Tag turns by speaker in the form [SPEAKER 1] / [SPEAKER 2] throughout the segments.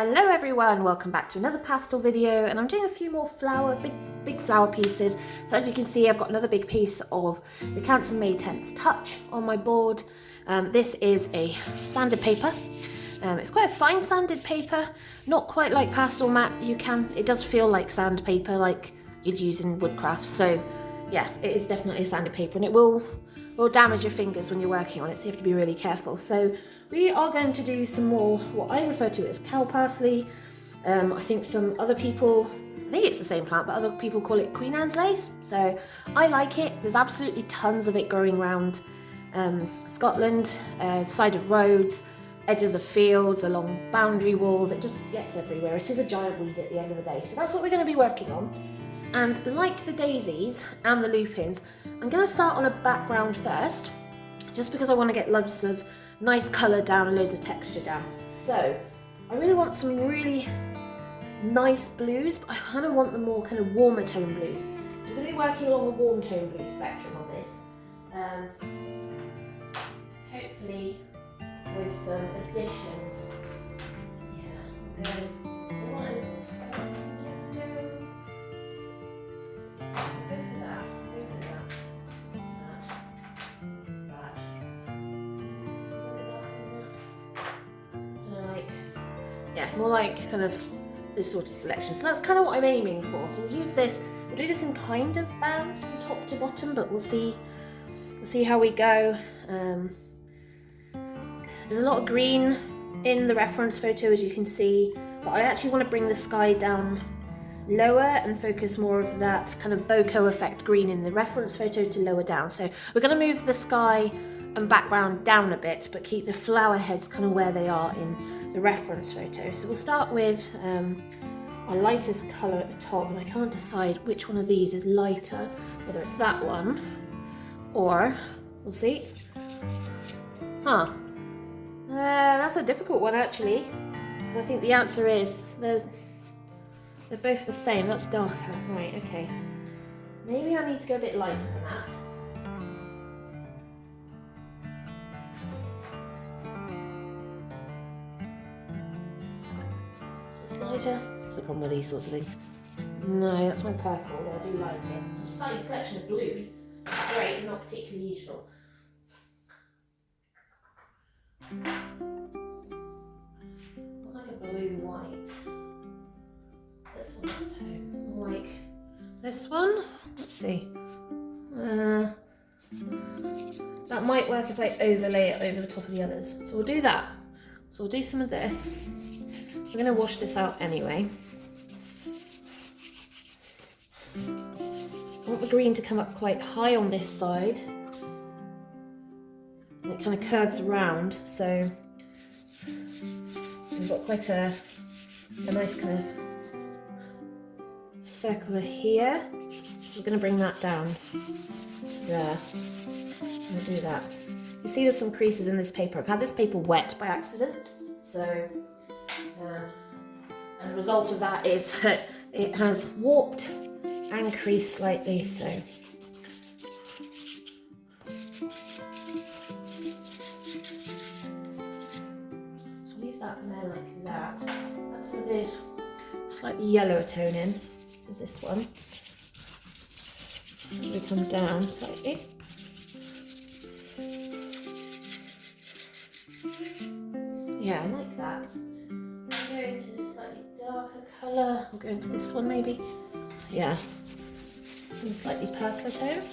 [SPEAKER 1] Hello everyone, welcome back to another pastel video, and I'm doing a few more big flower pieces. So as you can see, I've got another big piece of the Canson Teintes Touch on my board. This is a sanded paper. It's quite a fine sanded paper, not quite like pastel matte. It does feel like sandpaper, like you'd use in woodcraft. So yeah, it is definitely a sanded paper, and it will damage your fingers when you're working on it, so you have to be really careful. So we are going to do some more what I refer to as cow parsley. I think some other people, I think it's the same plant, but other people call it Queen Anne's lace. So I like it. There's absolutely tons of it growing around Scotland, side of roads, edges of fields, along boundary walls. It just gets everywhere. It is a giant weed at the end of the day. So that's what we're going to be working on. And like the daisies and the lupins, I'm going to start on a background first, just because I want to get loads of nice colour down and loads of texture down. So I really want some really nice blues, but I kind of want the more kind of warmer tone blues. So I'm going to be working along the warm tone blue spectrum on this. Hopefully with some additions. Yeah, more like kind of this sort of selection. So that's kind of what I'm aiming for. So we'll use this, we'll do this in kind of bands from top to bottom, but we'll see how we go. There's a lot of green in the reference photo, as you can see, but I actually want to bring the sky down lower and focus more of that kind of bokeh effect green in the reference photo to lower down. So we're going to move the sky and background down a bit, but keep the flower heads kind of where they are in the reference photo. So we'll start with our lightest colour at the top, and I can't decide which one of these is lighter, whether it's that one or we'll see. That's a difficult one actually, because I think the answer is they're both the same. That's darker, right? Okay, maybe I need to go a bit lighter than that. Lighter. That's the problem with these sorts of things. No, that's my purple, though I do like it. Just like a collection of blues. Great, not particularly useful. Not like a blue white. That's one tone. Like this one. Let's see. That might work if I overlay it over the top of the others. So we'll do that. So we'll do some of this. We're going to wash this out anyway. I want the green to come up quite high on this side. And it kind of curves around, so we've got quite a nice kind of circle here. So we're going to bring that down to there. We'll do that. You see there's some creases in this paper. I've had this paper wet by accident, so and the result of that is that it has warped and creased slightly, so leave that in there like that. That's with a slightly yellower tone in, is this one. As we come down slightly. Yeah, I like that. Go into a slightly darker colour. We'll go into this one maybe. Yeah, and a slightly purpler tone.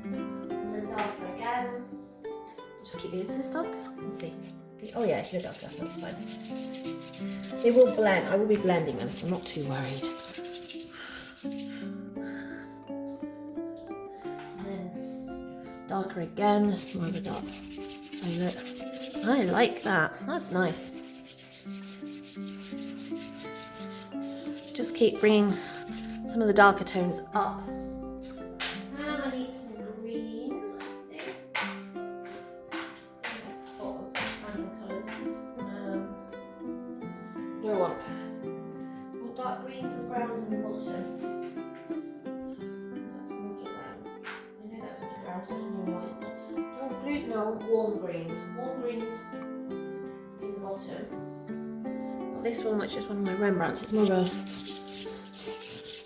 [SPEAKER 1] And then darker again. Just keep these this dark. Let's see. Oh yeah, if you're darker, that's fine. They will blend. I will be blending them, so I'm not too worried. Darker again, it's more of a dark violet. I like that, that's nice. Just keep bringing some of the darker tones up. And I need some greens, I think. A lot of random colours. What do I want? I want dark greens and browns in the bottom. That's water brown. I know that's water brown, so I don't know why. now I want warm greens. Warm greens in the bottom. Well, this one, which is one of my Rembrandts, it's more of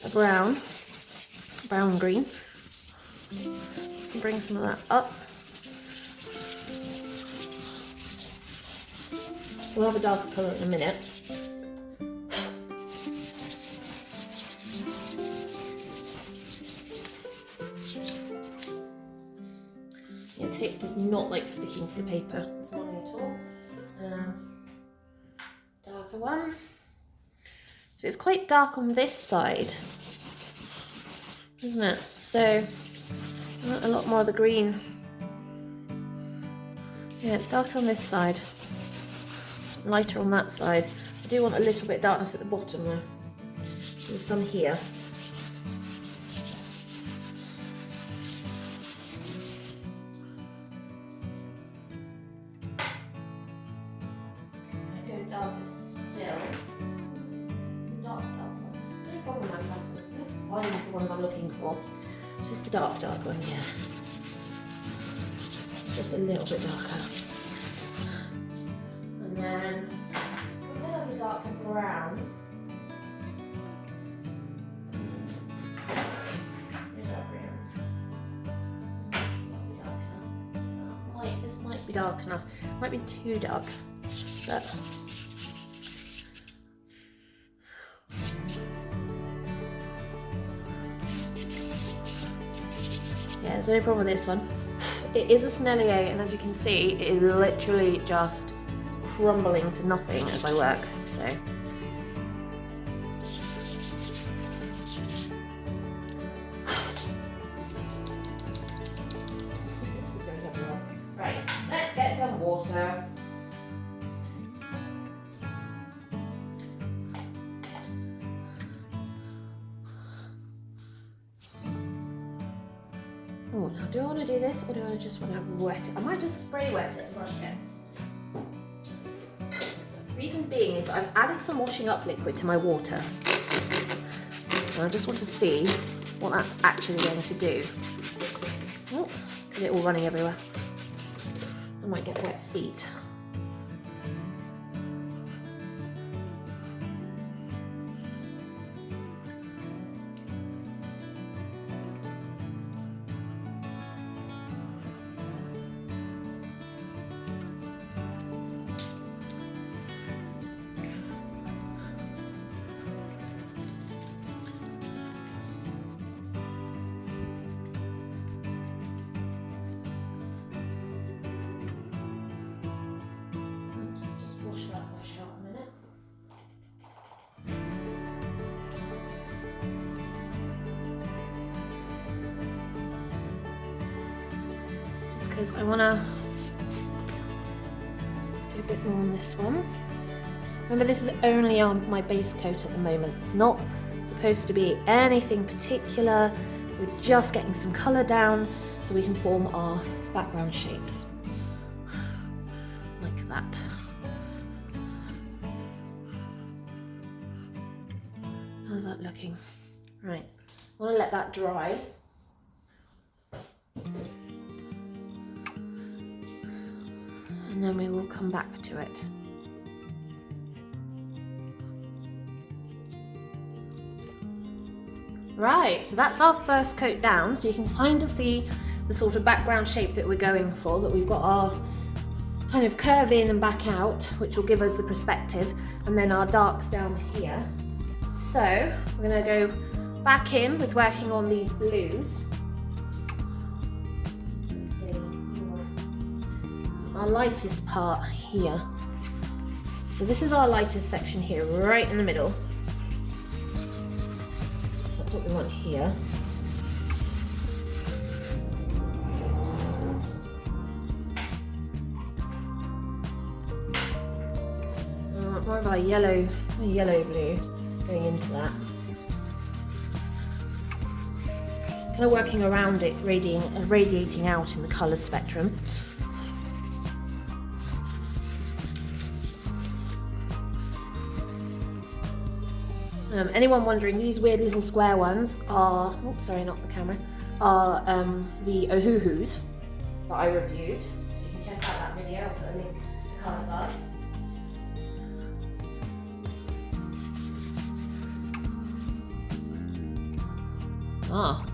[SPEAKER 1] a brown green. So bring some of that up. We'll have a darker colour in a minute. Yeah, tape does not like sticking to the paper this morning at all. Darker one. So it's quite dark on this side, isn't it? So a lot more of the green. Yeah, it's darker on this side, lighter on that side. I do want a little bit of darkness at the bottom though. So there's some here. I go darker still. Dark one. It's no problem with my pastels. I don't find the ones I'm looking for. It's just the dark one, yeah. Just a little bit darker. And then a bit of a darker brown. Here's our browns. This might be dark enough. Might be too dark, but yeah, there's no problem with this one. It is a Snellier, and as you can see, it is literally just crumbling to nothing as I work, so. Right, let's get some water. Oh, now do I want to do this, or do I just want to wet it? I might just spray wet it and brush it. Reason being is I've added some washing up liquid to my water. And I just want to see what that's actually going to do. Oh, get it all running everywhere. I might get wet feet. Because I want to do a bit more on this one. Remember, this is only on my base coat at the moment. It's not supposed to be anything particular. We're just getting some colour down so we can form our background shapes. Like that. How's that looking? Right, I want to let that dry. And then we will come back to it. Right, so that's our first coat down, so you can kind of see the sort of background shape that we're going for, that we've got our kind of curve in and back out, which will give us the perspective, and then our darks down here. So we're going to go back in with working on these blues. Our lightest part here. So this is our lightest section here, right in the middle. So that's what we want here. More of our yellow blue going into that. Kind of working around it, radiating out in the colour spectrum. Anyone wondering, these weird little square ones are, oops, sorry, not the camera, are the hues. that I reviewed. So you can check out that video, I'll put a link in the card above. Ah,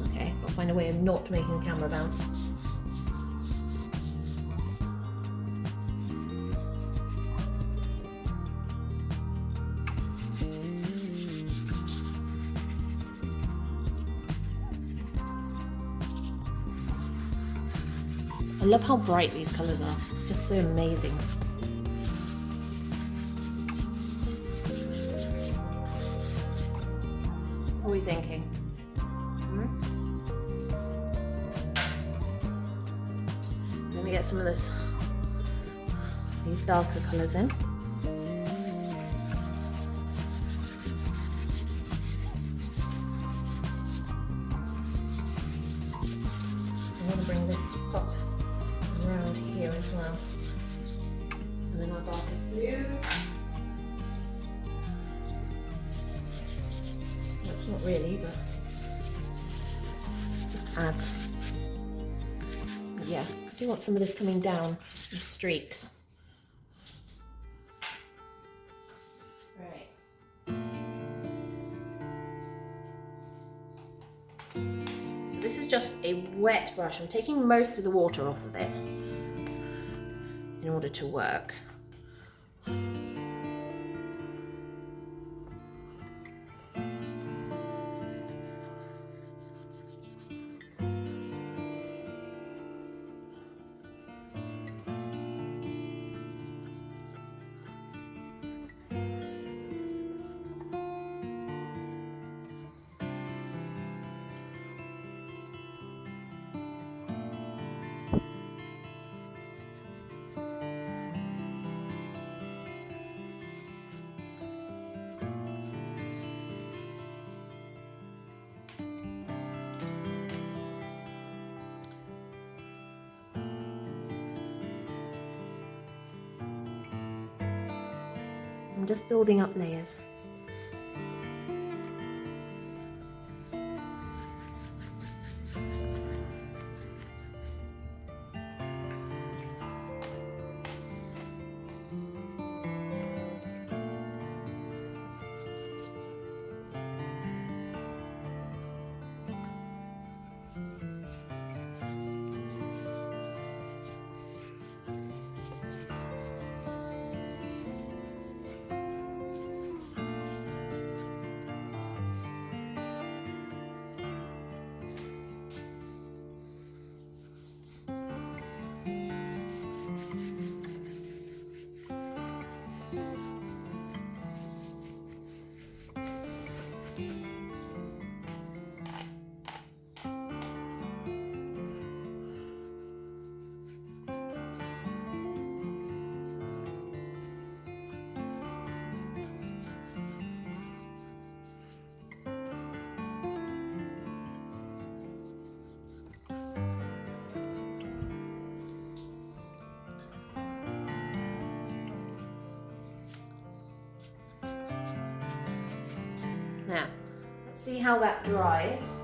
[SPEAKER 1] okay, gotta find a way of not making the camera bounce. I love how bright these colours are, just so amazing. What are we thinking? Let me get some of these darker colours in. I'm going to bring this up around here as well. And then our darkest blue. That's not really, but just adds. Yeah, I do want some of this coming down in streaks. Right. So this is just a wet brush. I'm taking most of the water off of it in order to work. I'm just building up layers. Now, let's see how that dries.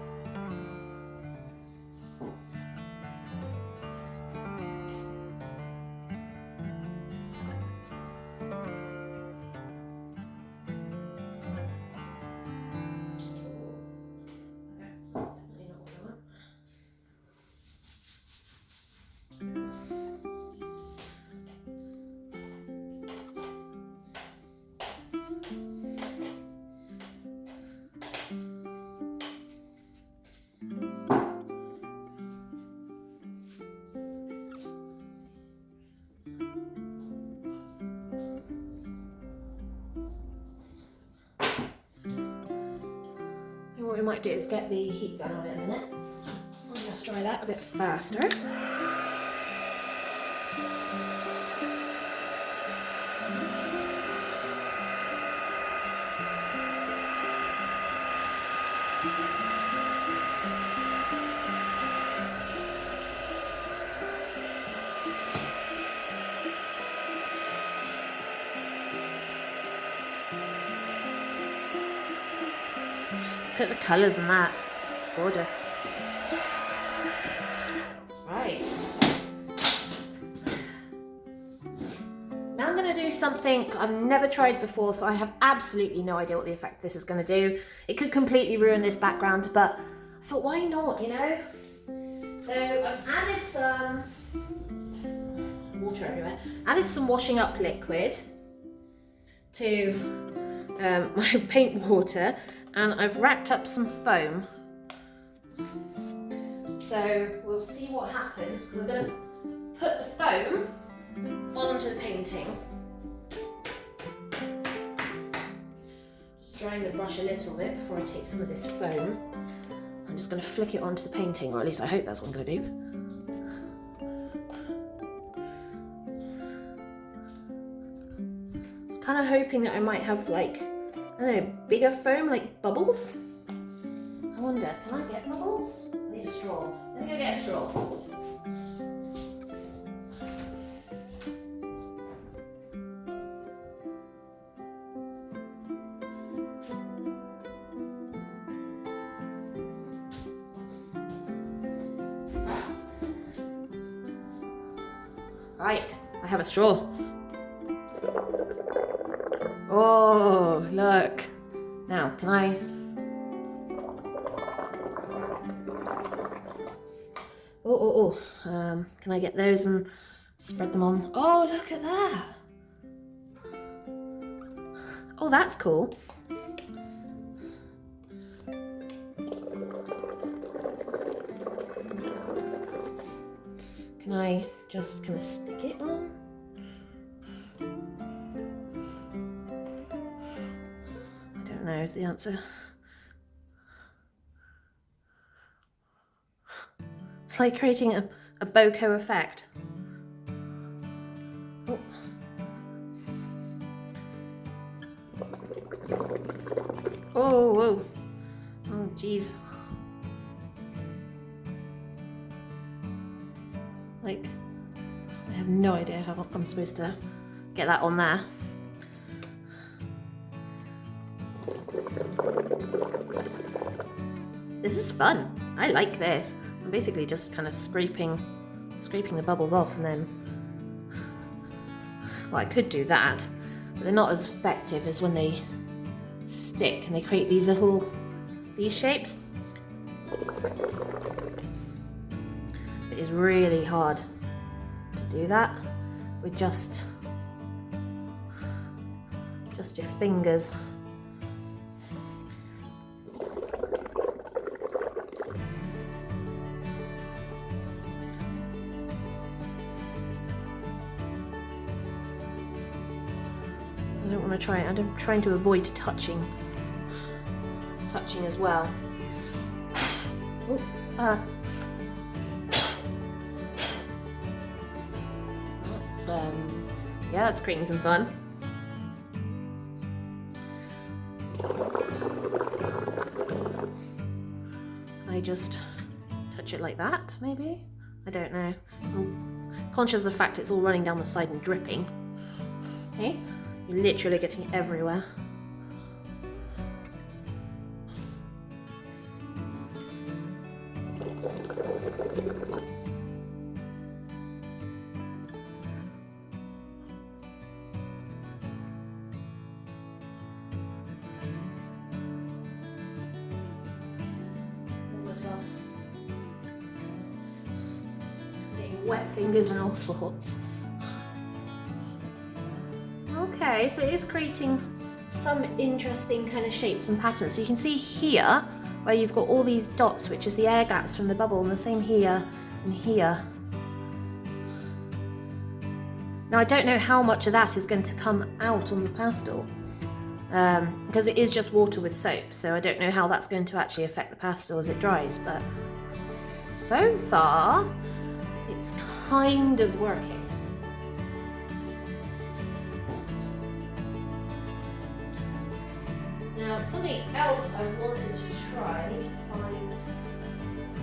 [SPEAKER 1] What we might do is get the heat gun on it in a minute. I'll just dry that a bit faster. Look at the colours in that. It's gorgeous. Right. going to do something I've never tried before, so I have absolutely no idea what the effect this is going to do. It could completely ruin this background, but I thought, why not, you know? So I've added some water everywhere. Added some washing up liquid to my paint water, and I've racked up some foam. So we'll see what happens, because I'm going to put the foam onto the painting. Just drying the brush a little bit before I take some of this foam. I'm just going to flick it onto the painting, or at least I hope that's what I'm going to do. I was kind of hoping that I might have, like, I don't know, bigger foam, like bubbles. I wonder, can I get bubbles? I need a straw. Let me go get a straw. Right, I have a straw. Oh, look. Now, can I... can I get those and spread them on? Oh, look at that. Oh, that's cool. Can I just kind of stick it on? I don't know is the answer. It's like creating a bokeh effect. Oh. Oh, whoa. Oh, geez. Like, I have no idea how I'm supposed to get that on there. This is fun. I like this. I'm basically just kind of scraping the bubbles off, and then, well, I could do that, but they're not as effective as when they stick and they create these shapes. It is really hard to do that with just your fingers. I don't want to try it. I'm trying to avoid touching as well. Oh, that's yeah, that's creating some fun. I just touch it like that, maybe? I don't know. I'm conscious of the fact it's all running down the side and dripping. Okay, you're literally getting it everywhere. Wet fingers and all sorts. Okay, so it is creating some interesting kind of shapes and patterns. So you can see here where you've got all these dots, which is the air gaps from the bubble, and the same here and here. Now I don't know how much of that is going to come out on the pastel, because it is just water with soap, so I don't know how that's going to actually affect the pastel as it dries, but so far it's kind of working. Now, something else I wanted to try, I need to find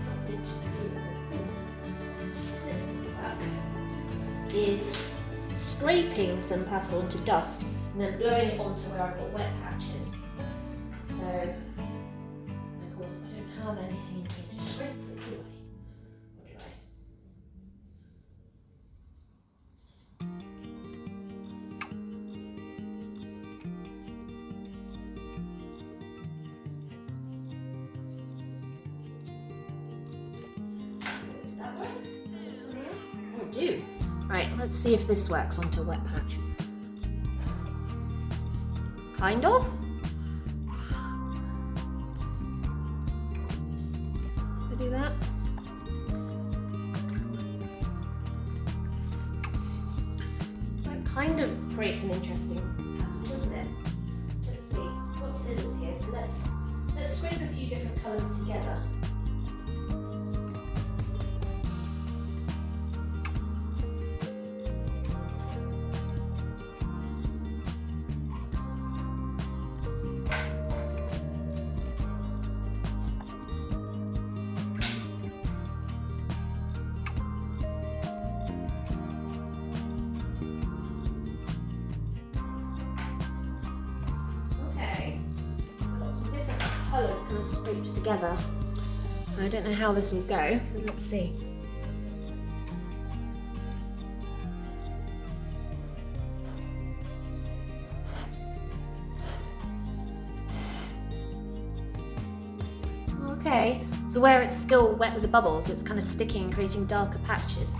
[SPEAKER 1] something to do with this work, is scraping some pastel into dust and then blowing it onto where I've got wet patches. So, of course, I don't have anything in here to scrape with, do I? Or do I? do. Right, let's see if this works onto a wet patch. Kind of. I do that. That kind of creates an interesting pattern, doesn't it? Let's see. I've got scissors here, so let's scrape a few different colours together. Colours kind of scraped together, so I don't know how this will go, but let's see. Okay, so where it's still wet with the bubbles, it's kind of sticking and creating darker patches.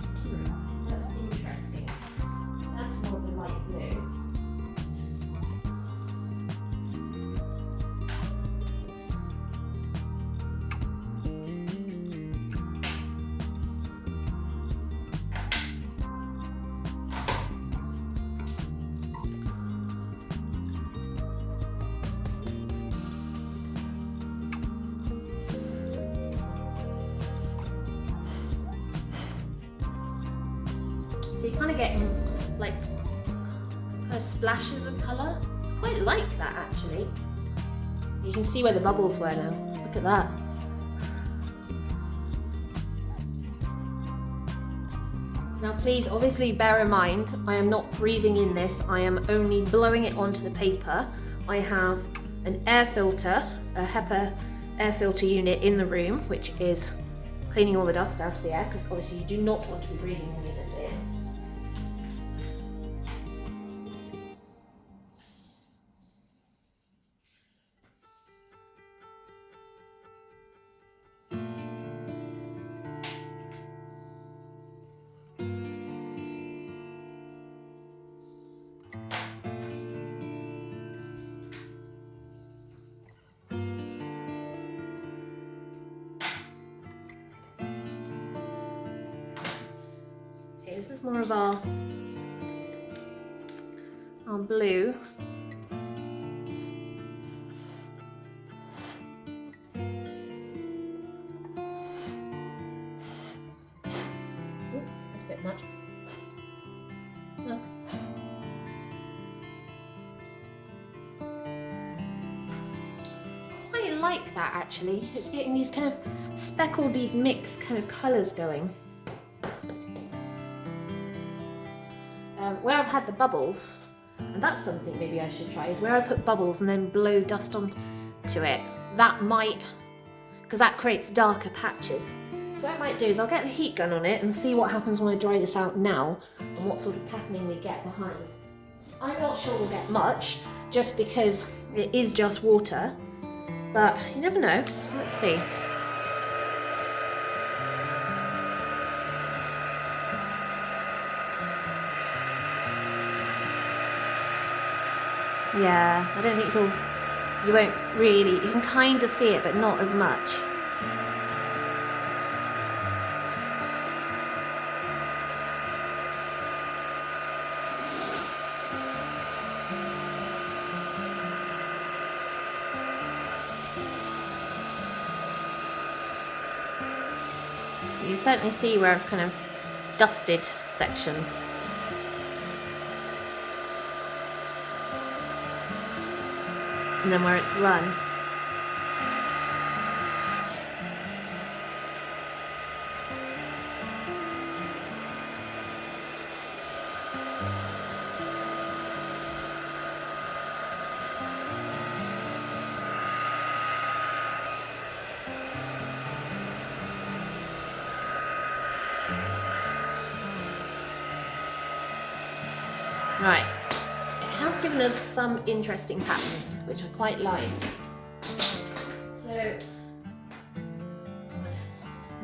[SPEAKER 1] That's interesting. So that's more the light blue. So you're kind of getting like kind of splashes of colour. Quite like that actually. You can see where the bubbles were now. Look at that. Now please obviously bear in mind, I am not breathing in this, I am only blowing it onto the paper. I have an air filter, a HEPA air filter unit in the room, which is cleaning all the dust out of the air, because obviously you do not want to be breathing any of this in. This is more of our blue. Ooh, that's a bit much. No. Quite like that actually. It's getting these kind of speckled mixed kind of colours going. Where I've had the bubbles, and that's something maybe I should try, is where I put bubbles and then blow dust onto it. That might, because that creates darker patches. So what I might do is I'll get the heat gun on it and see what happens when I dry this out now and what sort of patterning we get behind. I'm not sure we'll get much, just because it is just water, but you never know, so let's see. Yeah, I don't think you won't really, you can kind of see it, but not as much. You certainly see where I've kind of dusted sections. And then where it's run. Right. Has given us some interesting patterns, which I quite like. So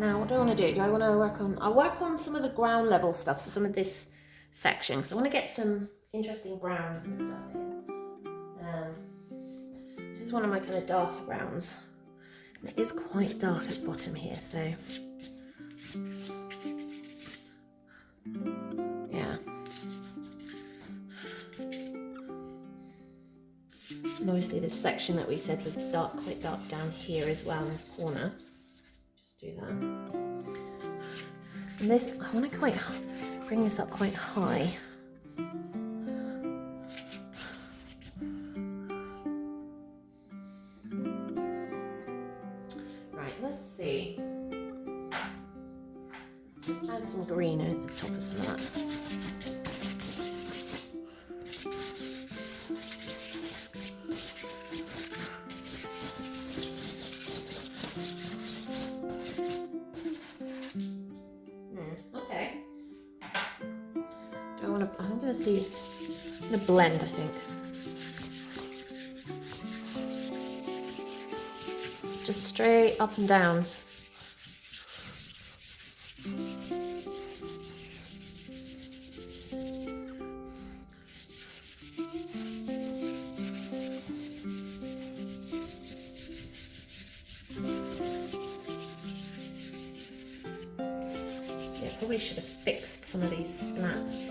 [SPEAKER 1] Now, what do I want to do? Do I want to work on... I'll work on some of the ground level stuff, so some of this section, because I want to get some interesting browns and stuff in. This is one of my kind of darker browns. And it is quite dark at the bottom here, so... yeah. And obviously this section that we said was dark, quite dark down here as well in this corner. Just do that. And this, I want to quite bring this up quite high. Right, let's see. Let's add some green over the top of some of that. I'm going to blend, I think. Just straight up and downs. Yeah, probably should have fixed some of these splats.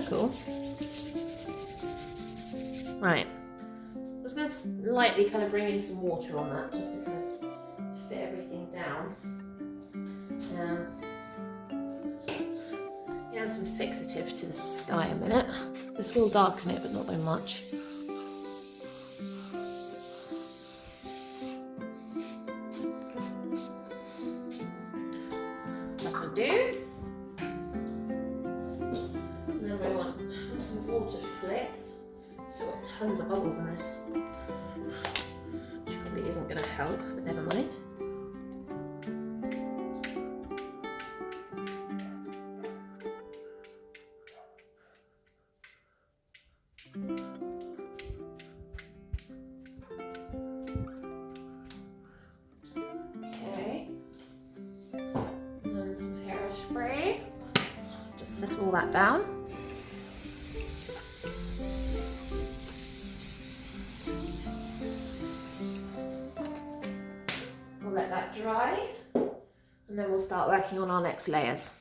[SPEAKER 1] Cool. Right, I was going to lightly kind of bring in some water on that just to kind of fit everything down. Add some fixative to the sky a minute. This will darken it, but not by much. That'll do. Water flicks. So got tons of bubbles in this, which probably isn't going to help, but never mind. Okay, and then some hairspray. Just settle all that down. Let that dry, and then we'll start working on our next layers.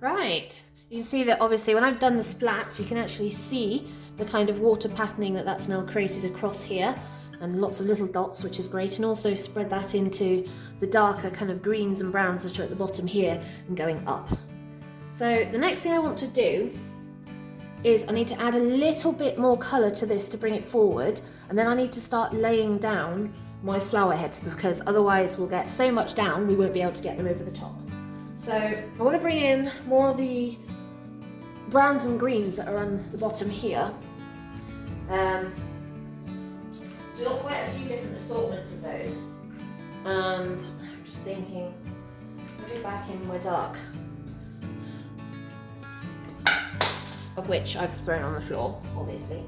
[SPEAKER 1] Right, you can see that obviously when I've done the splats, you can actually see the kind of water patterning that's now created across here, and lots of little dots, which is great, and also spread that into the darker kind of greens and browns that are at the bottom here and going up. So the next thing I want to do is I need to add a little bit more colour to this to bring it forward, and then I need to start laying down my flower heads, because otherwise we'll get so much down we won't be able to get them over the top. So I want to bring in more of the browns and greens that are on the bottom here. So we've got quite a few different assortments of those, and I'm just thinking I'll go back in my dark, of which I've thrown on the floor obviously.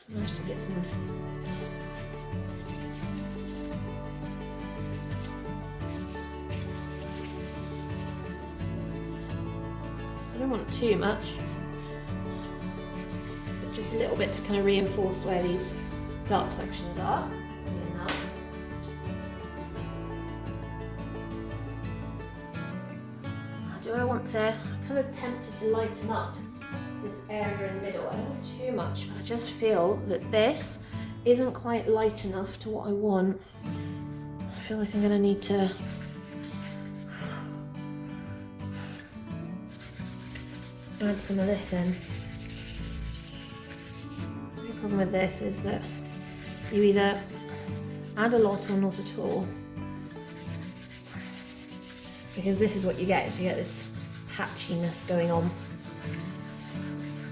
[SPEAKER 1] Managed to get some. I don't want too much, but just a little bit to kind of reinforce where these dark sections are. Enough. Do I want to? I'm kind of tempted to lighten up this area in the middle. I don't want too much, but I just feel that this isn't quite light enough to what I want. I feel like I'm going to need to add some of this in. The only problem with this is that you either add a lot or not at all, because this is what you get, is you get this patchiness going on.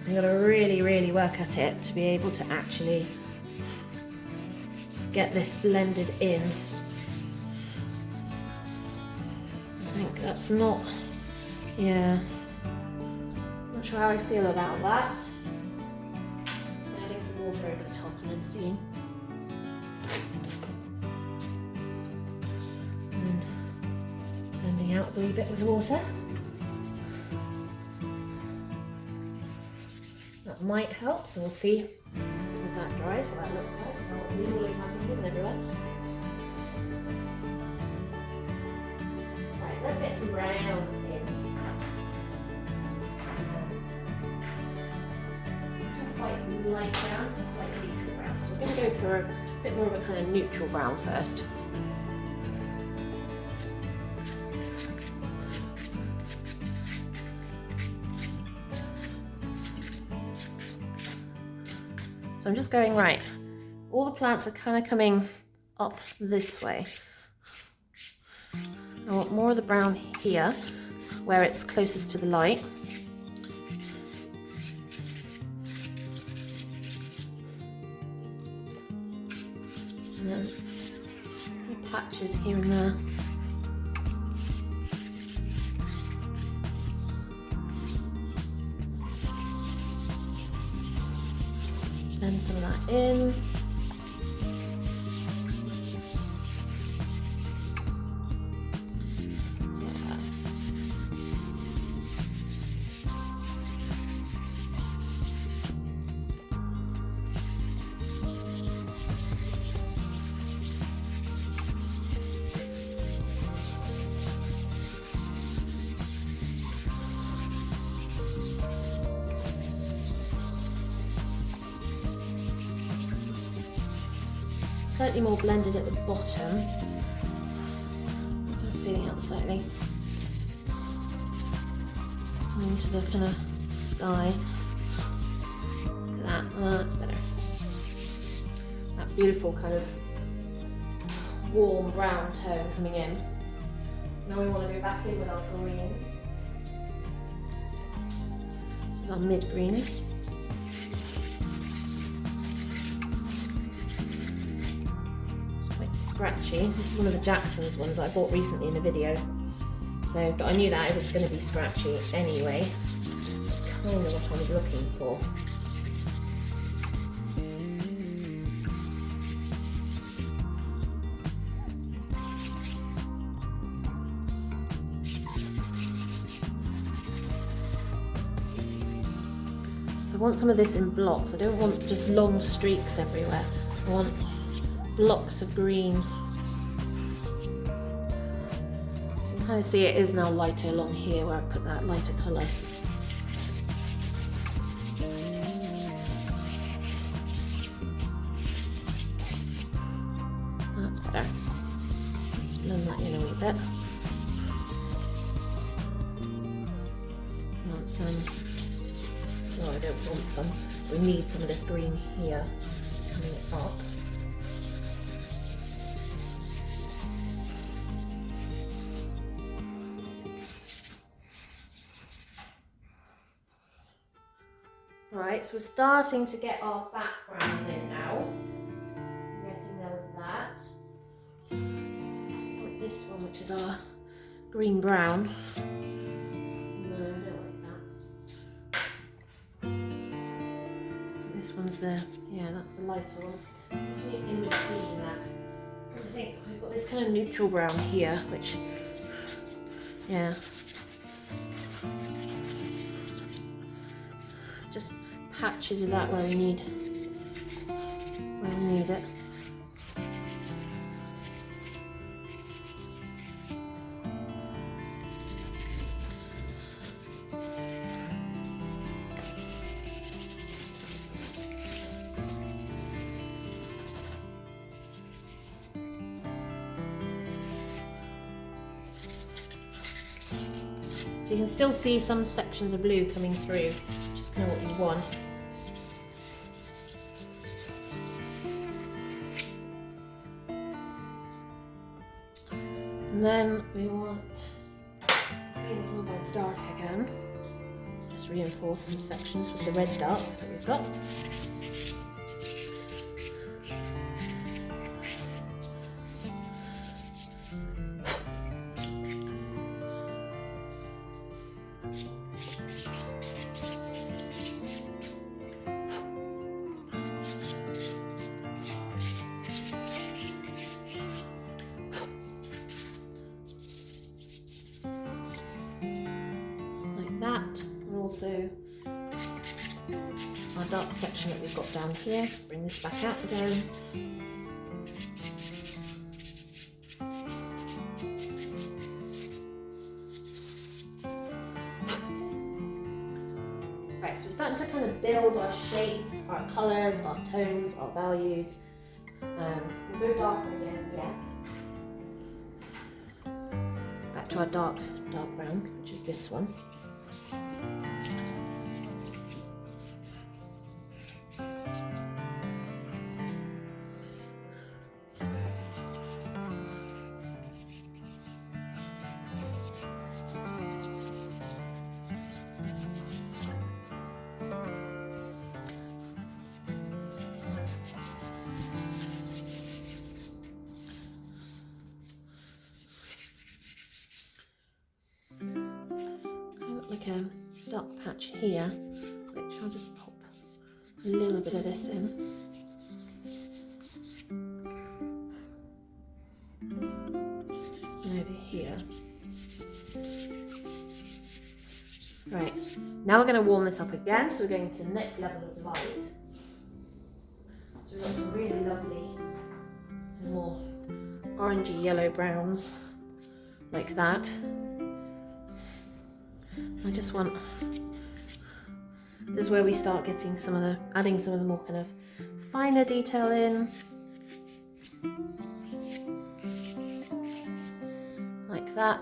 [SPEAKER 1] You've got to really, really work at it to be able to actually get this blended in. I think that's not, yeah, not sure how I feel about that. Adding some water over the top and then seeing. And then blending out a wee bit with the water. That might help, so we'll see as that dries what that looks like. I'll be all over my fingers and everywhere. Right, let's get some browns in. Some quite light browns, some quite neutral browns. So we're going to go for a bit more of a kind of neutral brown first. So I'm just going, right, all the plants are kind of coming up this way. I want more of the brown here, where it's closest to the light. And then patches here and there. Blend some of that in. Slightly more blended at the bottom. Kind of feeling out slightly into the kind of sky. Look at that. Oh, that's better. That beautiful kind of warm brown tone coming in. Now we want to go back in with our greens. This is our mid greens. Scratchy. This is one of the Jackson's ones that I bought recently in a video. So, but I knew that it was going to be scratchy anyway. That's kind of what I was looking for. So I want some of this in blocks. I don't want just long streaks everywhere. I want blocks of green. You can kind of see it is now lighter along here where I've put that lighter colour. That's better. Let's blend that in a wee bit. I want some. No, I don't want some. We need some of this green here coming up. Right, so we're starting to get our backgrounds in now. Getting there with that. Like this one, which is our green brown. No, I don't like that. This one's the, yeah, that's the lighter one. Just need in between that. I think we've got this kind of neutral brown here, which, yeah. Just patches of that where we need it. So you can still see some sections of blue coming through, which is kind of what you want. And then we want in some of our dark again, just reinforce some sections with the red dark that we've got. That, and also our dark section that we've got down here. Bring this back out again. Right, so we're starting to kind of build our shapes, our colours, our tones, our values. We'll go darker again yet. Back to our dark brown, which is this one. Like a dark patch here, which I'll just pop a little bit of this in. And over here. Right, now we're going to warm this up again, so we're going to the next level of light. So we've got some really lovely, more orangey yellow browns, like that. I just want, this is where we start getting adding some of the more kind of finer detail in. Like that.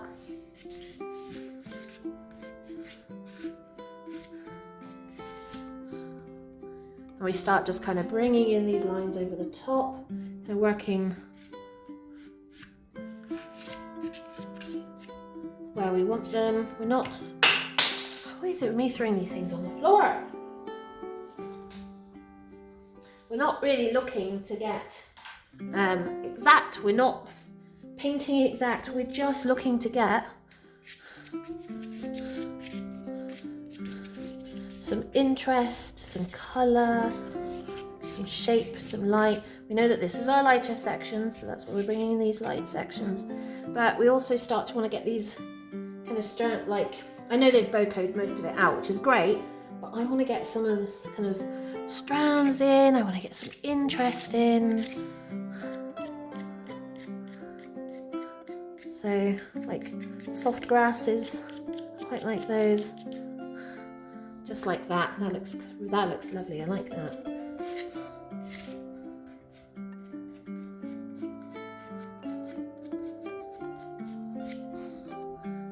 [SPEAKER 1] And we start just kind of bringing in these lines over the top, kind of working where we want them. We're not, why is it with me throwing these things on the floor? We're not really looking to get exact. We're not painting exact. We're just looking to get some interest, some colour, some shape, some light. We know that this is our lighter section, so that's why we're bringing in these light sections. But we also start to want to get these kind of I know they've bokeh'd most of it out, which is great, but I want to get some of the kind of strands in. I want to get some interest in. So, like soft grasses, quite like those. Just like that. That looks lovely. I like that.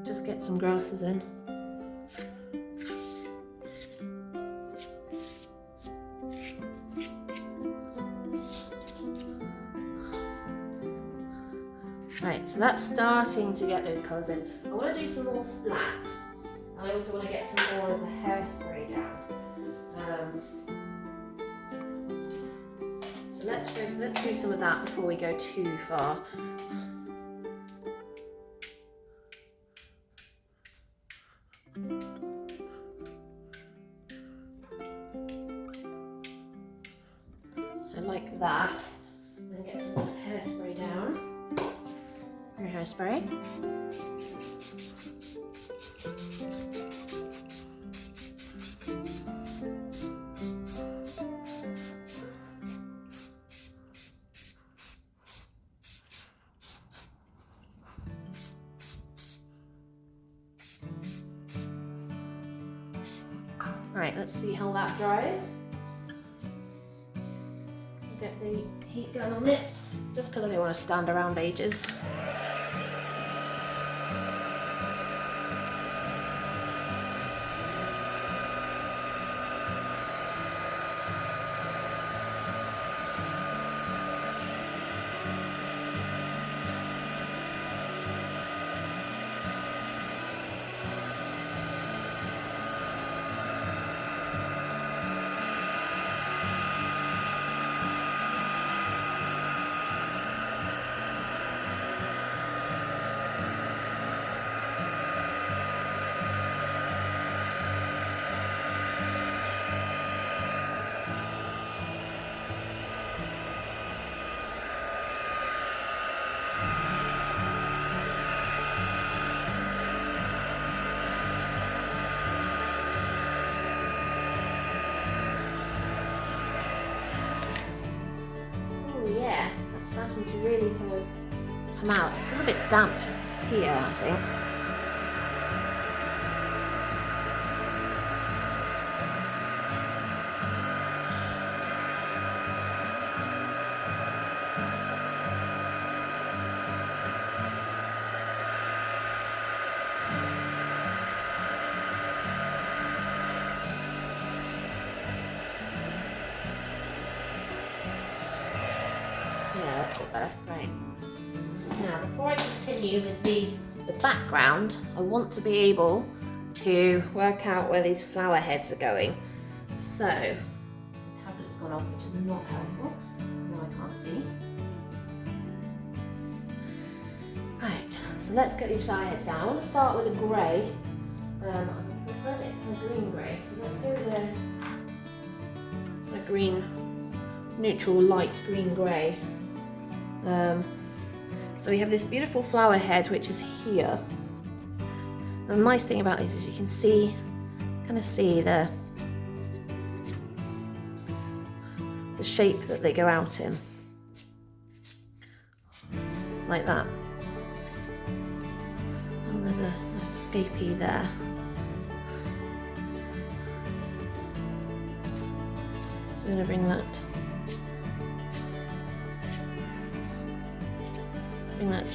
[SPEAKER 1] Just get some grasses in. Right, so that's starting to get those colours in. I want to do some more splats. And I also want to get some more of the hairspray down. So let's do some of that before we go too far. So like that. And then get some of this hairspray down. Your hairspray. Right, let's see how that dries. Get the heat gun on it, just because I don't want to stand around ages. it's starting to really kind of come out. It's a little bit damp here, I think. Yeah, that's a bit better. Right. Now, before I continue with the background, I want to be able to work out where these flower heads are going. So, the tablet's gone off, which is not helpful, because now I can't see. Right, so let's get these flower heads down. I want to start with a grey. I preferred it kind of green grey, so let's go with a green, neutral light green grey. So we have this beautiful flower head which is here. And the nice thing about these is you can see, kind of see the shape that they go out in, like that. And there's a escapee there. So we're going to bring that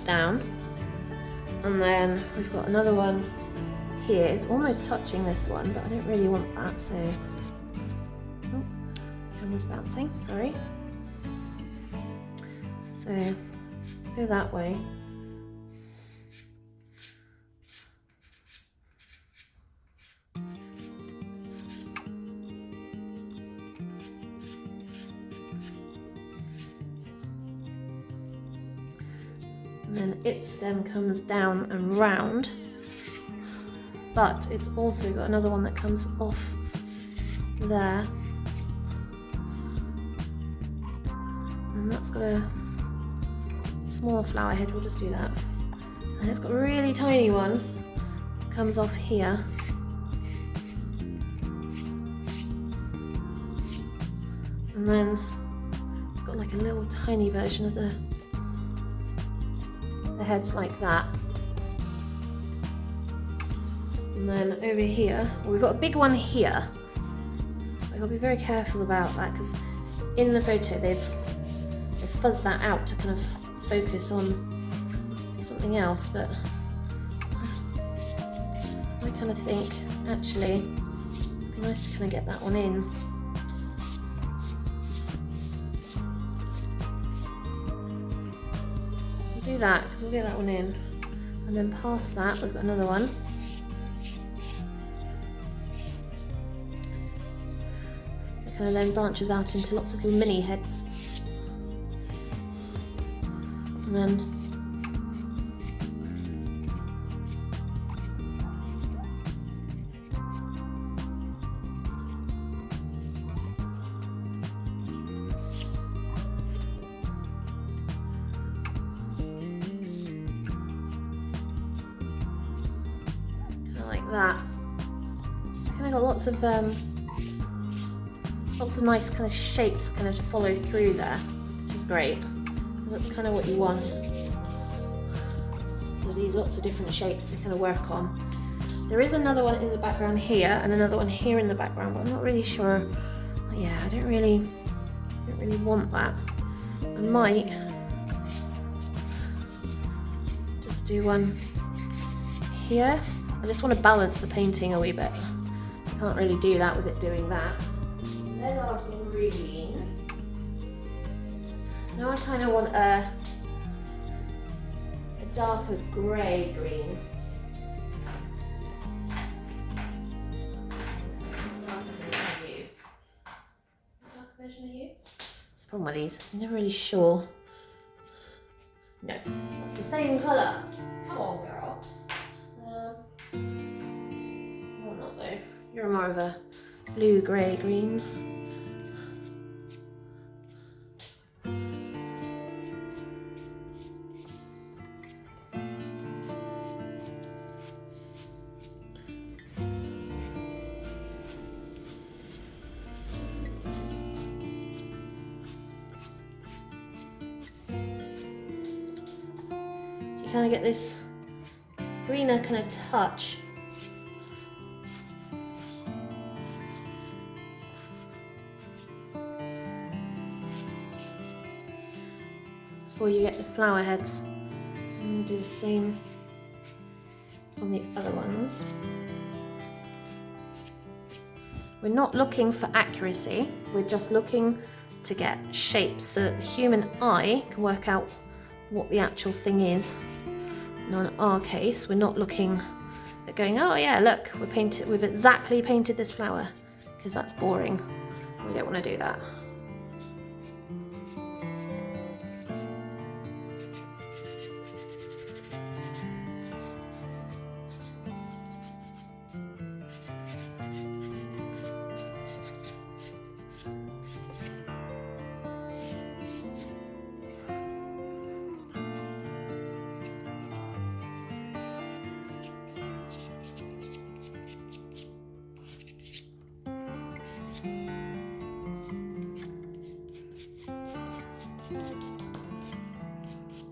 [SPEAKER 1] down, and then we've got another one here. It's almost touching this one, but I don't really want that, so oh, camera's bouncing, sorry. So go that way. And then its stem comes down and round, but it's also got another one that comes off there, and that's got a small flower head. We'll just do that. And it's got a really tiny one that comes off here, and then it's got like a little tiny version of the heads like that. And then over here, well, we've got a big one here. I've got to be very careful about that, because in the photo they've fuzzed that out to kind of focus on something else, but I kind of think actually it'd be nice to kind of get that one in. Do that, because we'll get that one in, and then past that we've got another one. It kind of then branches out into lots of little mini heads, and then that. So we kind of got lots of nice kind of shapes kind of follow through there, which is great. That's kind of what you want. There's these lots of different shapes to kind of work on. There is another one in the background here and another one here in the background, but I'm not really sure. Yeah, I don't really want that. I might just do one here. I just want to balance the painting a wee bit. I can't really do that with it doing that. So there's our green. Now I kind of want a darker grey green. Darker version of you? What's the problem with these? I'm never really sure. No, that's the same colour. Come on, girl. No, not though. You're more of a blue, grey, green. kind of get this greener kind of touch. Before you get the flower heads. And do the same on the other ones. We're not looking for accuracy, we're just looking to get shapes so that the human eye can work out what the actual thing is. Now in our case, we're not looking at going, oh yeah, look, we've exactly painted this flower, because that's boring. We don't want to do that.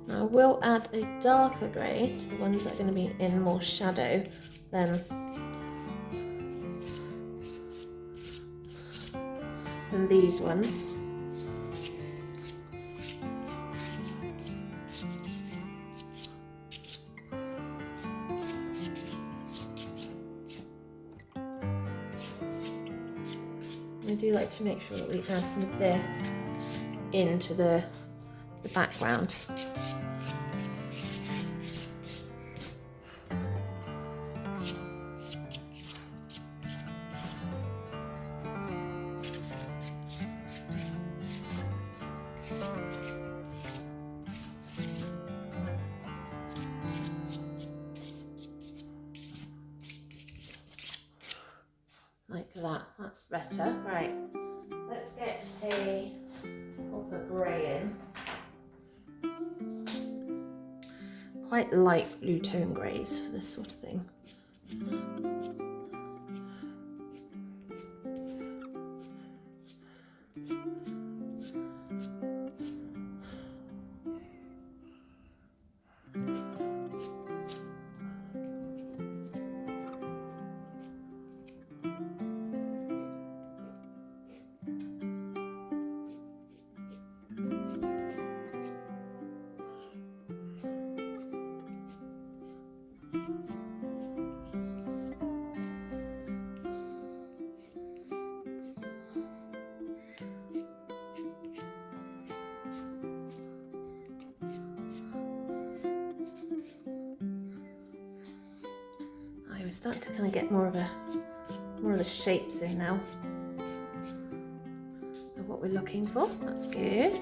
[SPEAKER 1] Now I will add a darker grey to the ones that are going to be in more shadow than these ones. I do like to make sure that we add some of this into the background. Like that, that's better. Right, let's get a proper grey in. Quite light blue tone greys for this sort of thing. We're starting to kind of get more of the shapes in now of what we're looking for. That's good.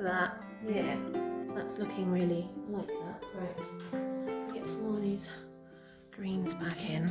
[SPEAKER 1] That, yeah, that's looking really like that. Right, get some more of these greens back in.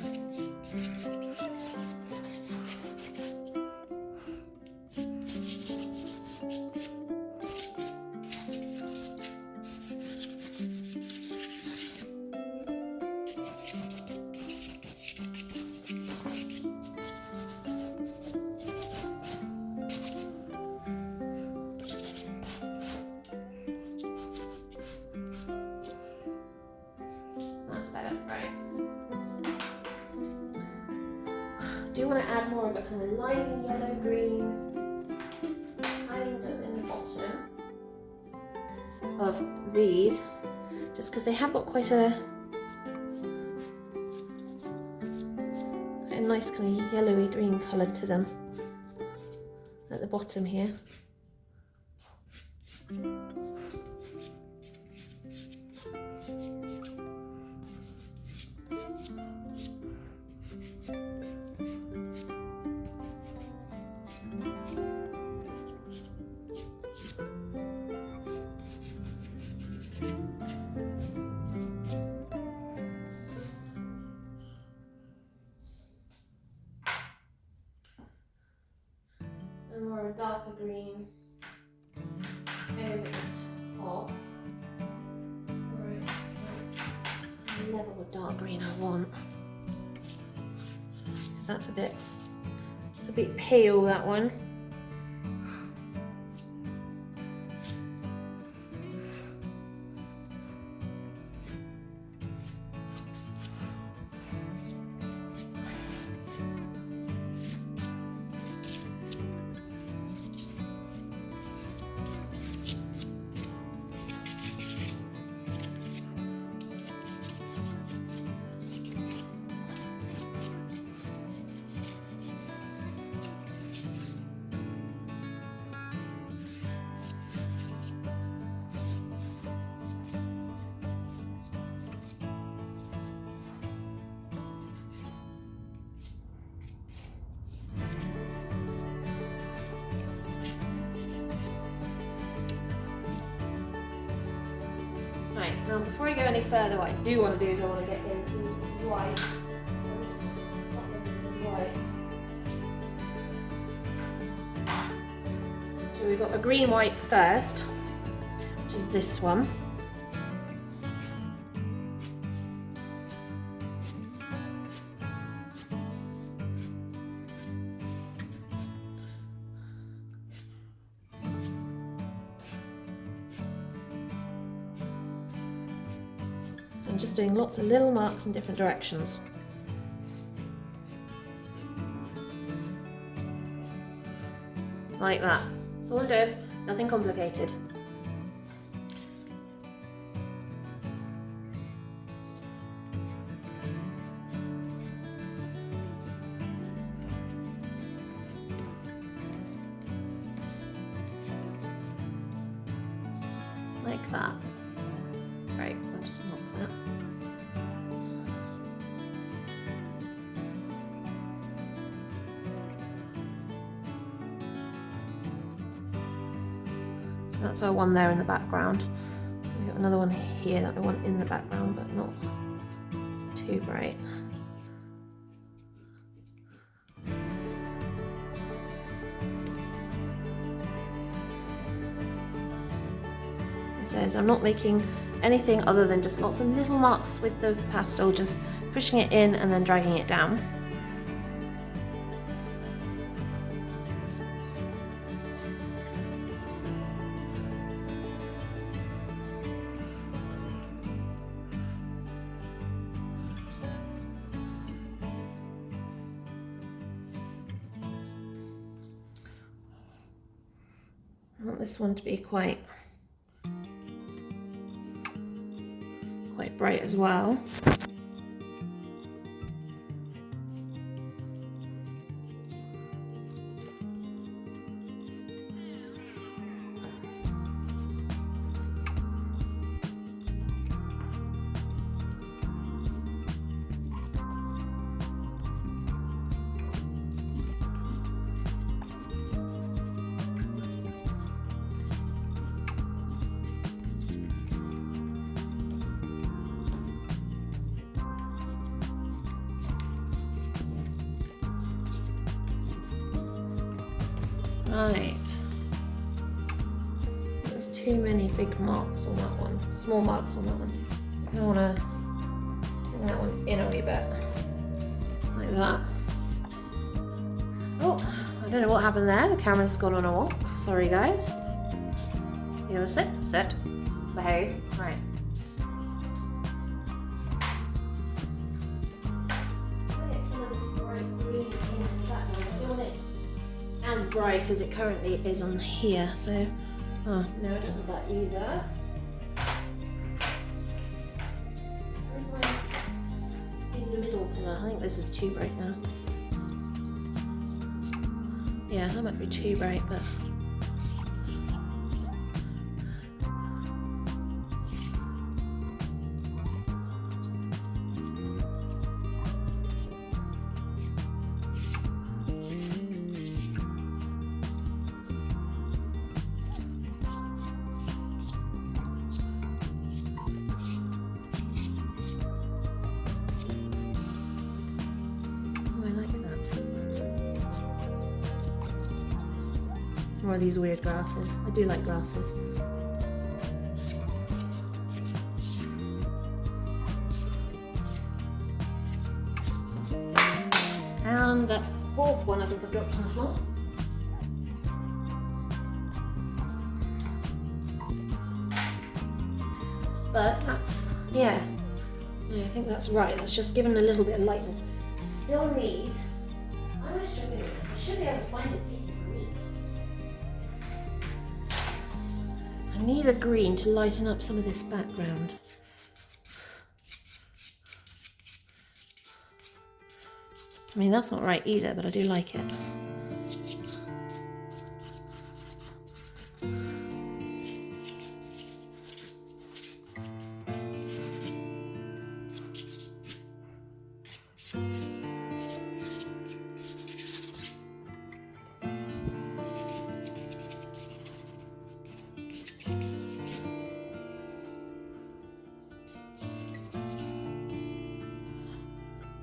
[SPEAKER 1] Do you want to add more of a kind of limey yellow green kind of in the bottom of these, just because they have got quite a nice kind of yellowy green colour to them at the bottom here. darker green over the top. Right, the level of dark green I want. Because that's it's a bit pale, that one. Right, now before I go any further, what I do want to do is I want to get in these whites. I'm just start getting these whites. So we've got a green white first, which is this one. I'm just doing lots of little marks in different directions. Like that. That's all I'm doing, nothing complicated. Like that. Right, I'll just mark that. So that's our one there in the background. We've got another one here that I want in the background, but not too bright. I said I'm not making anything other than just lots of little marks with the pastel, just pushing it in and then dragging it down. I want this one to be quite bright as well. Right, there's too many big marks on that one, small marks on that one. I kind of want to bring that one in a wee bit, like that. Oh, I don't know what happened there, the camera's gone on a walk, sorry guys. You gonna sit? Sit. Behave. Right. Get some of this bright green into that one. I feel it as bright as it currently is on here, so oh no, I don't have that either. Where's my in the middle colour? I think this is too bright now. Yeah, that might be too bright, but more of these weird grasses. I do like grasses. And that's the fourth one I think I've dropped on the floor. But that's, yeah, I think that's right. That's just given a little bit of lightness. I still need, I'm really struggling with this. I should be able to find a decent green. I need a green to lighten up some of this background. I mean, that's not right either, but I do like it.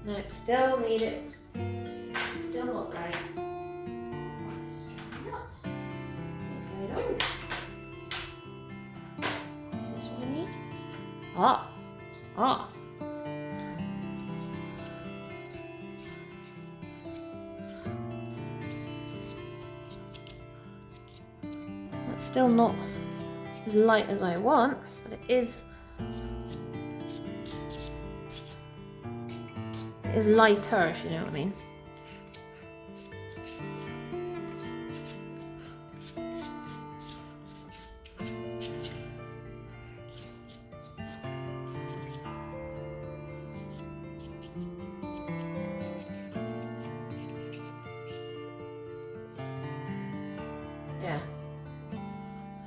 [SPEAKER 1] Nope, still need it. Still not right. Oh, this is driving me nuts. What's going on? Is this what I need? Ah. That's still not as light as I want, but it is lighter, if you know what I mean. Yeah. I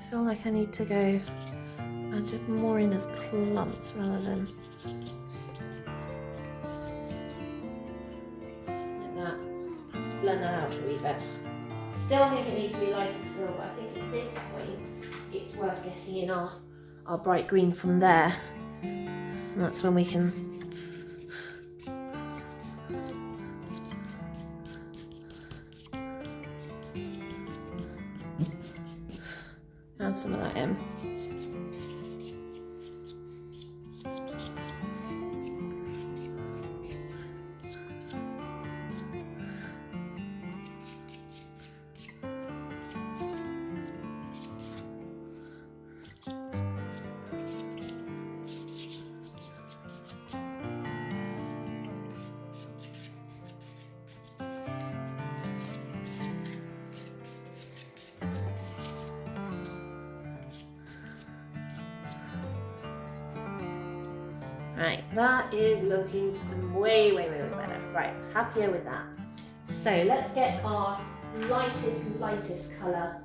[SPEAKER 1] feel like I need to go add it more in as clumps rather than blend that out a wee bit. Still think it needs to be lighter still, but I think at this point it's worth getting in our bright green from there. And that's when we can add some of that in. Right, that is looking way better. Right, happier with that. So let's get our lightest colour.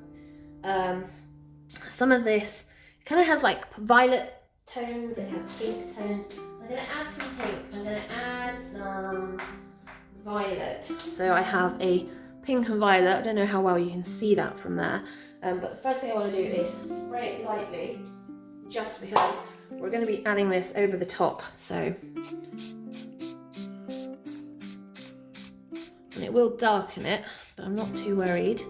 [SPEAKER 1] Some of this kind of has like violet tones, it has pink tones. So I'm going to add some pink, I'm going to add some violet. So I have a pink and violet. I don't know how well you can see that from there. But the first thing I want to do is spray it lightly, just because we're going to be adding this over the top, so, and it will darken it, but I'm not too worried.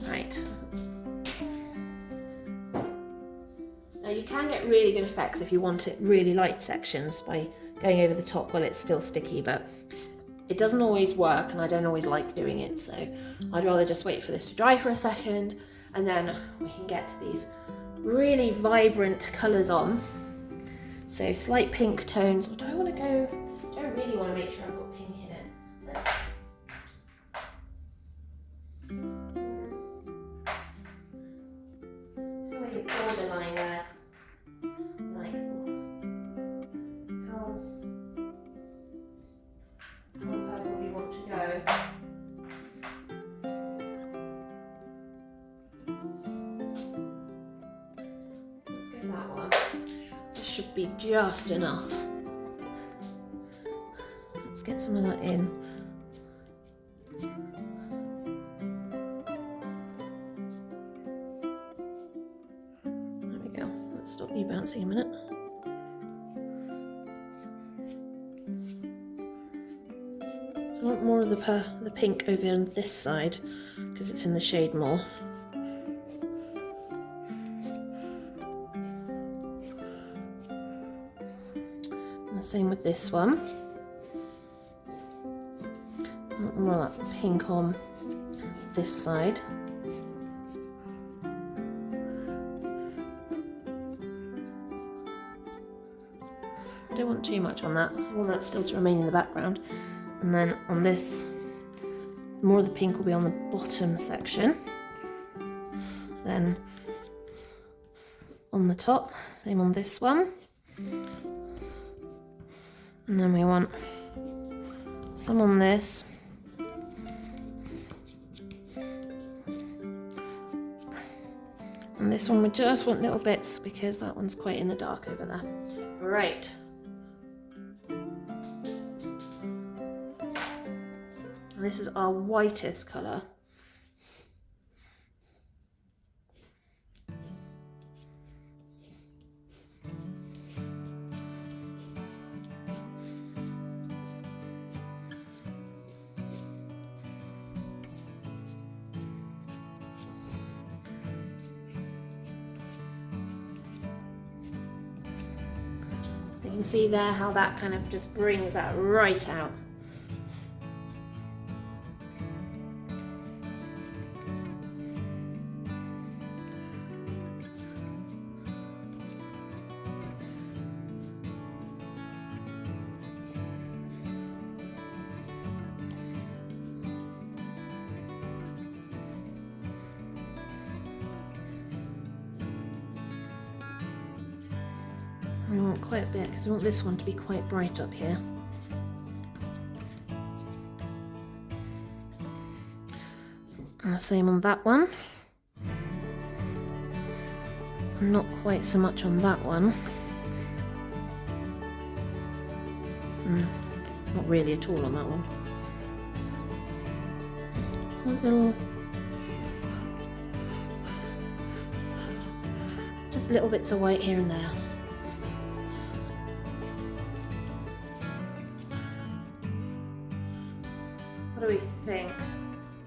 [SPEAKER 1] Right. Now you can get really good effects if you want it really light sections by going over the top while it's still sticky, but it doesn't always work and I don't always like doing it, so I'd rather just wait for this to dry for a second and then we can get to these really vibrant colours on. So slight pink tones. Or do I want to go, do I really want to make sure I've got pink in it? Let's maybe borderline there. Like, how purple do you want to go? Let's go that one. This should be just enough. Let's get some of that in. want more of the pink over on this side because it's in the shade more. And the same with this one. I want more of that pink on this side. I don't want too much on that. I want that still to remain in the background. And then on this, more of the pink will be on the bottom section. Then on the top, same on this one. And then we want some on this. And this one we just want little bits because that one's quite in the dark over there. Right. And this is our whitest colour. You can see there how that kind of just brings that right out. We want quite a bit because we want this one to be quite bright up here. And the same on that one. Not quite so much on that one. Not really at all on that one. Just little bits of white here and there. What do we think?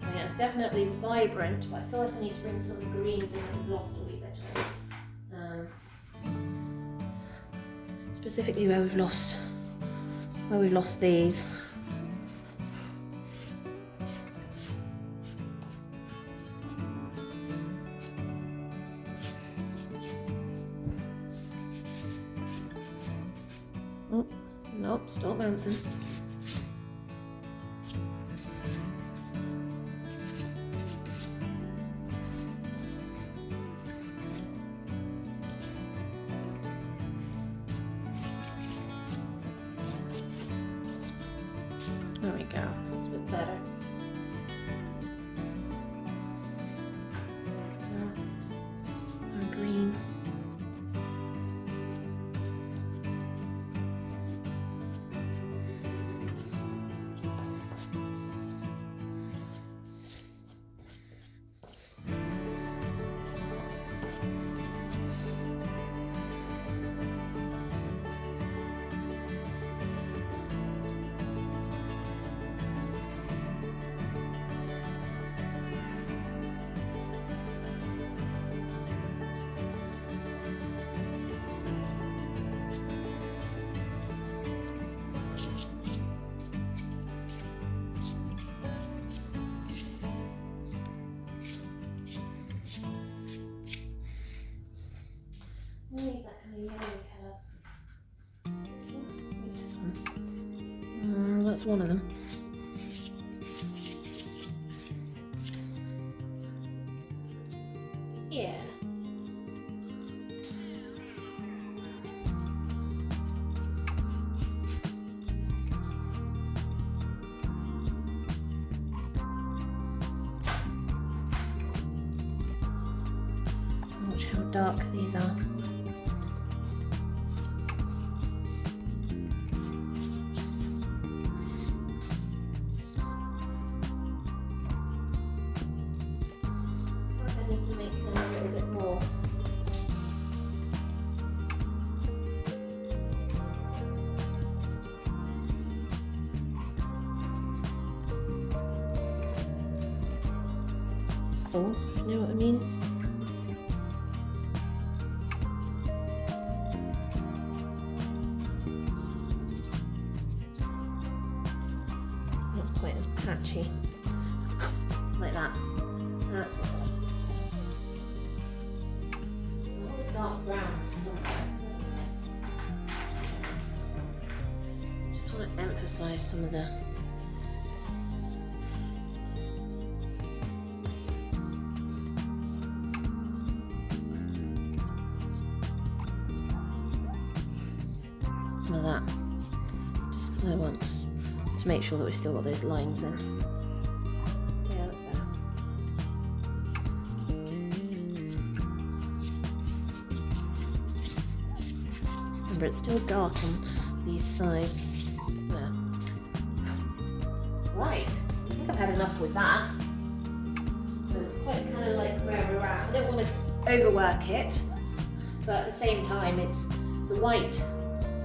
[SPEAKER 1] I mean, it's definitely vibrant, but I feel like I need to bring some greens in that we've lost a wee bit. Specifically where we've lost these. Oh, nope, stop bouncing. There we go, that's a bit better. Our green. Need that kind of yellow colour. Is this one? What's this one? That's one of them. Yeah. Watch how dark these are. To make them a little bit more. careful, you know what I mean? Not quite as patchy. Like that. That's what all the dark browns somewhere. Just want to emphasize some of the of that, just because I want to make sure that we've still got those lines in. Yeah, that's better. Remember, it's still dark on these sides. There. Right, I think I've had enough with that. Quite kind of like where we're at. I don't want to overwork it, but at the same time, it's the white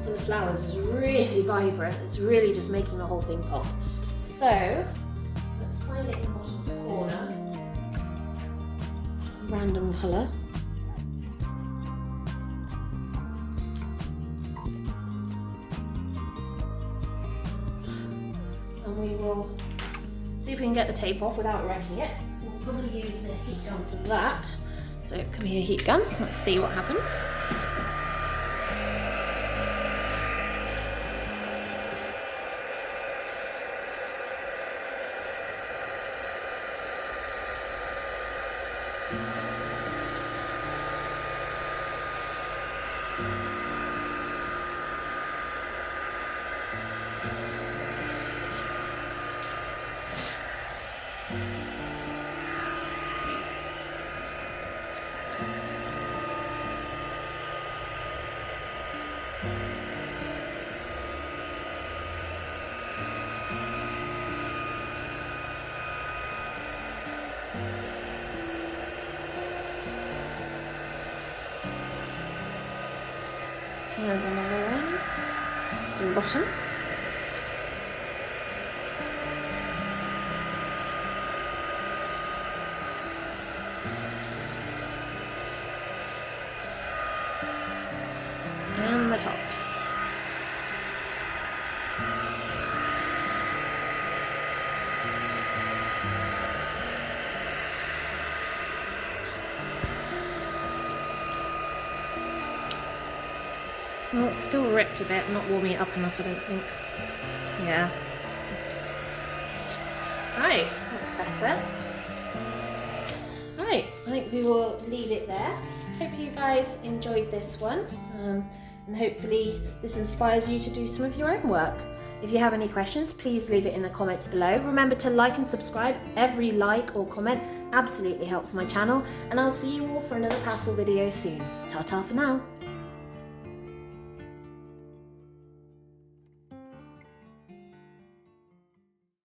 [SPEAKER 1] and the flowers is really vibrant. It's really just making the whole thing pop. So let's sign it in the bottom corner. Random colour. And we will see if we can get the tape off without wrecking it. We'll probably use the heat gun for that. So come here, heat gun. Let's see what happens. There's another one, just in the bottom. And the top. Well, it's still ripped a bit, I'm not warming it up enough, I don't think. Yeah. Right, that's better. Right, I think we will leave it there. Hope you guys enjoyed this one, and hopefully this inspires you to do some of your own work. If you have any questions, please leave it in the comments below. Remember to like and subscribe. Every like or comment absolutely helps my channel, and I'll see you all for another pastel video soon. Ta-ta for now.